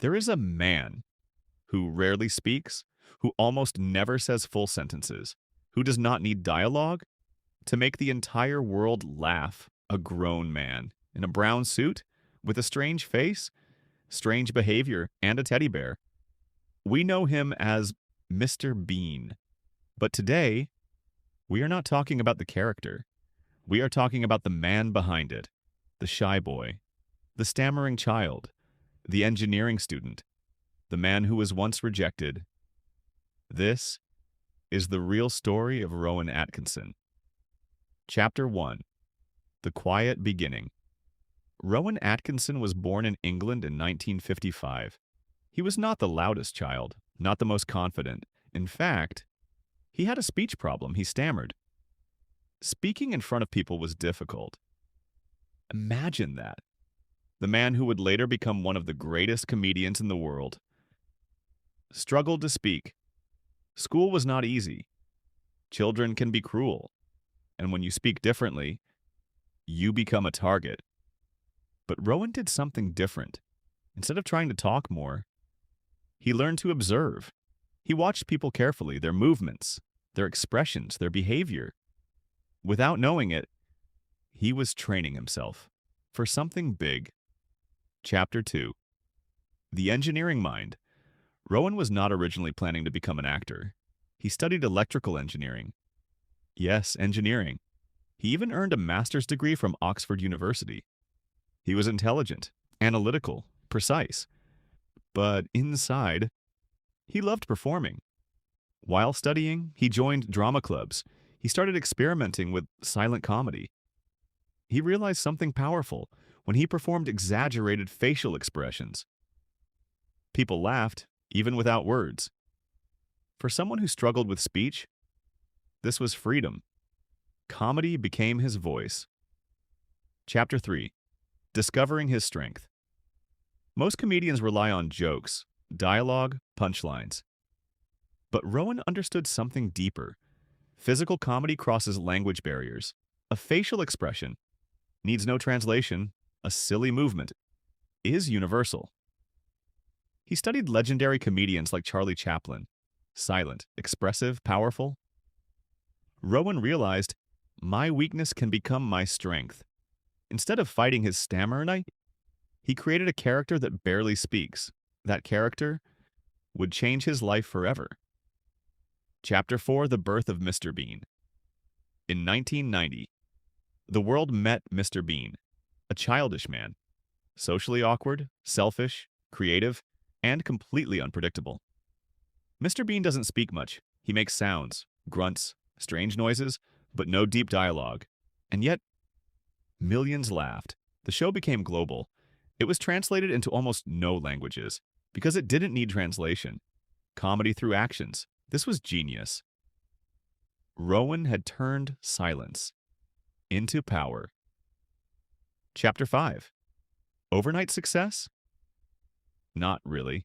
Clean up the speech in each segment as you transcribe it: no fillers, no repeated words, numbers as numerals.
There is a man who rarely speaks, who almost never says full sentences, who does not need dialogue to make the entire world laugh. A grown man in a brown suit with a strange face, strange behavior, and a teddy bear. We know him as Mr. Bean. But today, we are not talking about the character. We are talking about the man behind it, the shy boy, the stammering child, the engineering student, the man who was once rejected. This is the real story of Rowan Atkinson. Chapter 1: The Quiet Beginning. Rowan Atkinson was born in England in 1955. He was not the loudest child, not the most confident. In fact, he had a speech problem. He stammered. Speaking in front of people was difficult. Imagine that. The man who would later become one of the greatest comedians in the world struggled to speak. School was not easy. Children can be cruel. And when you speak differently, you become a target. But Rowan did something different. Instead of trying to talk more, he learned to observe. He watched people carefully, their movements, their expressions, their behavior. Without knowing it, he was training himself for something big. Chapter 2: The Engineering Mind. Rowan was not originally planning to become an actor. He studied electrical engineering. Yes, engineering. He even earned a master's degree from Oxford University. He was intelligent, analytical, precise. But inside, he loved performing. While studying, he joined drama clubs. He started experimenting with silent comedy. He realized something powerful when he performed exaggerated facial expressions. People laughed, even without words. For someone who struggled with speech, this was freedom. Comedy became his voice. Chapter 3: Discovering his strength. Most comedians rely on jokes, dialogue, punchlines. But Rowan understood something deeper. Physical comedy crosses language barriers. A facial expression needs no translation. A silly movement is universal. He studied legendary comedians like Charlie Chaplin. Silent, expressive, powerful. Rowan realized, my weakness can become my strength. Instead of fighting his stammer, he created a character that barely speaks. That character would change his life forever. Chapter 4: The Birth of Mr. Bean. In 1990, the world met Mr. Bean, a childish man, socially awkward, selfish, creative, and completely unpredictable. Mr. Bean doesn't speak much. He makes sounds, grunts, strange noises, but no deep dialogue. And yet, millions laughed. The show became global. It was translated into almost no languages because it didn't need translation. Comedy through actions. This was genius. Rowan had turned silence into power. Chapter 5: Overnight success? Not really.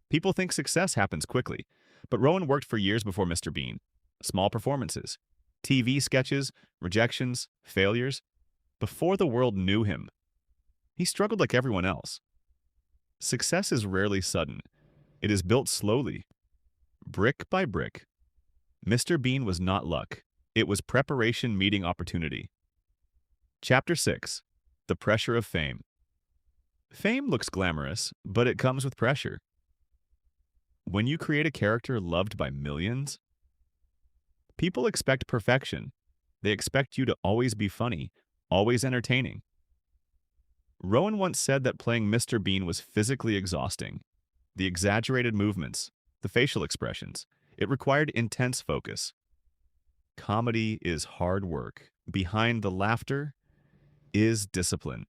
People think success happens quickly, but Rowan worked for years before Mr. Bean. Small performances, TV sketches, rejections, failures. Before the world knew him, he struggled like everyone else. Success is rarely sudden. It is built slowly, brick by brick. Mr. Bean was not luck. It was preparation meeting opportunity. Chapter 6: The Pressure of Fame. Fame looks glamorous, but it comes with pressure. When you create a character loved by millions, people expect perfection. They expect you to always be funny, always entertaining. Rowan once said that playing Mr. Bean was physically exhausting. The exaggerated movements, the facial expressions, it required intense focus. Comedy is hard work. Behind the laughter is discipline.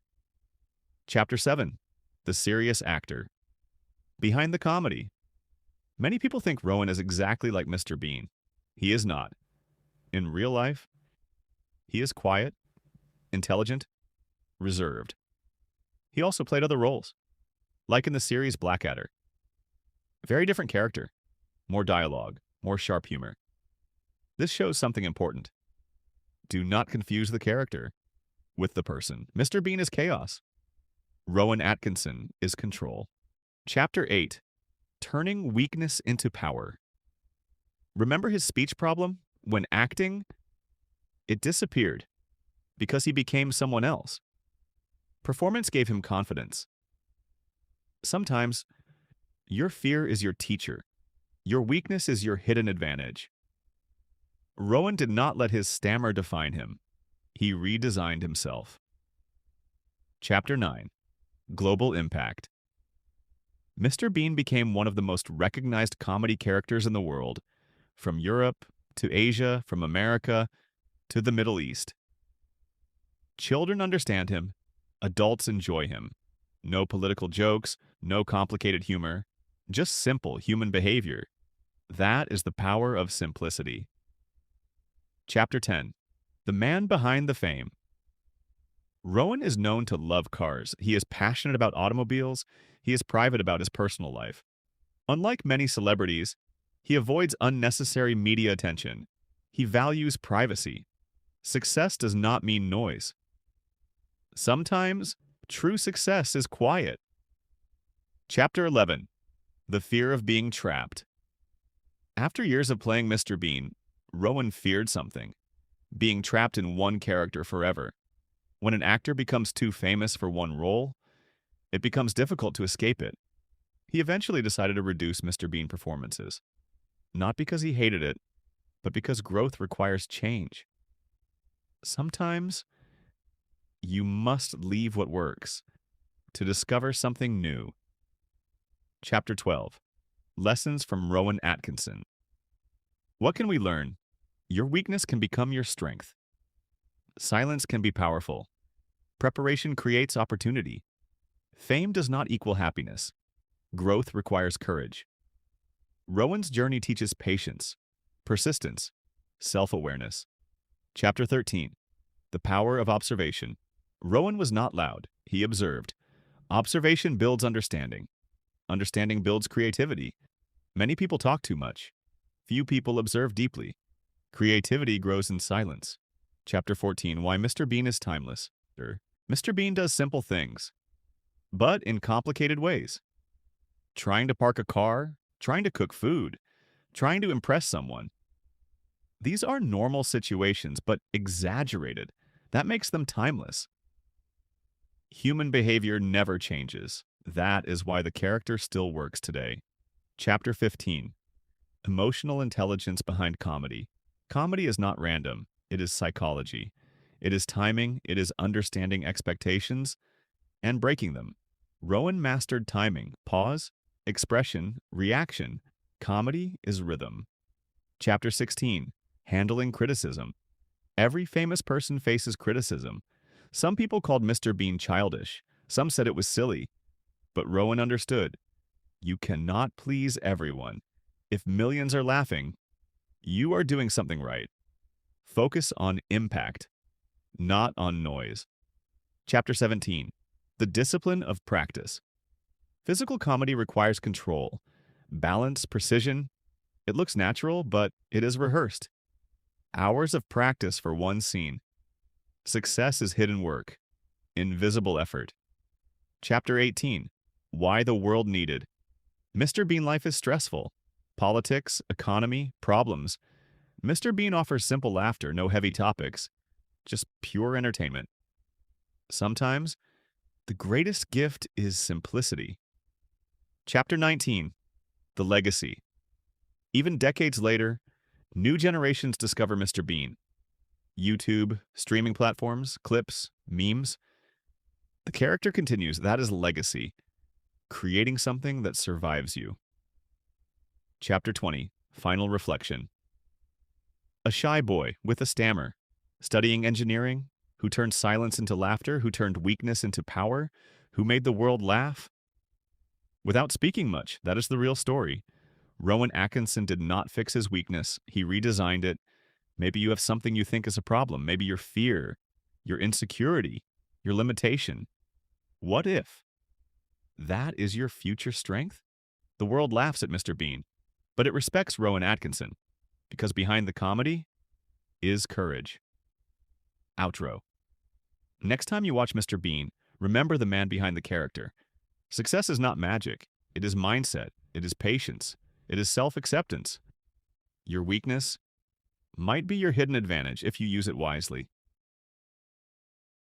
Chapter 7: The Serious Actor. Behind the comedy. Many people think Rowan is exactly like Mr. Bean. He is not. In real life, he is quiet, intelligent, reserved. He also played other roles, like in the series Blackadder. Very different character, more dialogue, more sharp humor. This shows something important. Do not confuse the character with the person. Mr. Bean is chaos. Rowan Atkinson is control. Chapter 8. Turning Weakness into Power. Remember his speech problem? When acting, it disappeared because he became someone else. Performance gave him confidence. Sometimes, your fear is your teacher. Your weakness is your hidden advantage. Rowan did not let his stammer define him. He redesigned himself. Chapter 9. Global Impact. Mr. Bean became one of the most recognized comedy characters in the world, from Europe to Asia, from America to the Middle East. Children understand him. Adults enjoy him. No political jokes, no complicated humor, just simple human behavior. That is the power of simplicity. Chapter 10. The Man Behind the Fame. Rowan is known to love cars. He is passionate about automobiles. He is private about his personal life. Unlike many celebrities, he avoids unnecessary media attention. He values privacy. Success does not mean noise. Sometimes, true success is quiet. Chapter 11. The Fear of Being Trapped. After years of playing Mr. Bean, Rowan feared something: being trapped in one character forever. When an actor becomes too famous for one role, it becomes difficult to escape it. He eventually decided to reduce Mr. Bean performances. Not because he hated it, but because growth requires change. Sometimes, you must leave what works to discover something new. Chapter 12. Lessons from Rowan Atkinson. What can we learn? Your weakness can become your strength. Silence can be powerful. Preparation creates opportunity. Fame does not equal happiness. Growth requires courage. Rowan's journey teaches patience, persistence, self-awareness. Chapter 13. The Power of Observation. Rowan was not loud. He observed. Observation builds understanding. Understanding builds creativity. Many people talk too much. Few people observe deeply. Creativity grows in silence. Chapter 14. Why Mr. Bean is Timeless. Mr. Bean does simple things, but in complicated ways. Trying to park a car, trying to cook food, trying to impress someone. These are normal situations, but exaggerated. That makes them timeless. Human behavior never changes. That is why the character still works today. Chapter 15. Emotional intelligence behind comedy. Comedy is not random. It is psychology. It is timing. It is understanding expectations and breaking them. Rowan mastered timing, pause, expression, reaction. Comedy is rhythm. Chapter 16. Handling criticism. Every famous person faces criticism. Some people called Mr. Bean childish. Some said it was silly. But Rowan understood. You cannot please everyone. If millions are laughing, you are doing something right. Focus on impact, not on noise. Chapter 17. The Discipline of Practice. Physical comedy requires control, balance, precision. It looks natural, but it is rehearsed. Hours of practice for one scene. Success is hidden work, invisible effort. Chapter 18. Why the World Needed. Mr. Bean life is stressful. Politics, economy, problems. Mr. Bean offers simple laughter, no heavy topics, just pure entertainment. Sometimes, the greatest gift is simplicity. Chapter 19. The Legacy. Even decades later, new generations discover Mr. Bean. YouTube, streaming platforms, clips, memes. The character continues. That is legacy. Creating something that survives you. Chapter 20. Final Reflection. A shy boy with a stammer, studying engineering, who turned silence into laughter, who turned weakness into power, who made the world laugh. Without speaking much, that is the real story. Rowan Atkinson did not fix his weakness. He redesigned it. Maybe you have something you think is a problem. Maybe your fear, your insecurity, your limitation. What if that is your future strength? The world laughs at Mr. Bean, but it respects Rowan Atkinson, because behind the comedy is courage. Outro. Next time you watch Mr. Bean, remember the man behind the character. Success is not magic. It is mindset. It is patience. It is self-acceptance. Your weakness might be your hidden advantage if you use it wisely.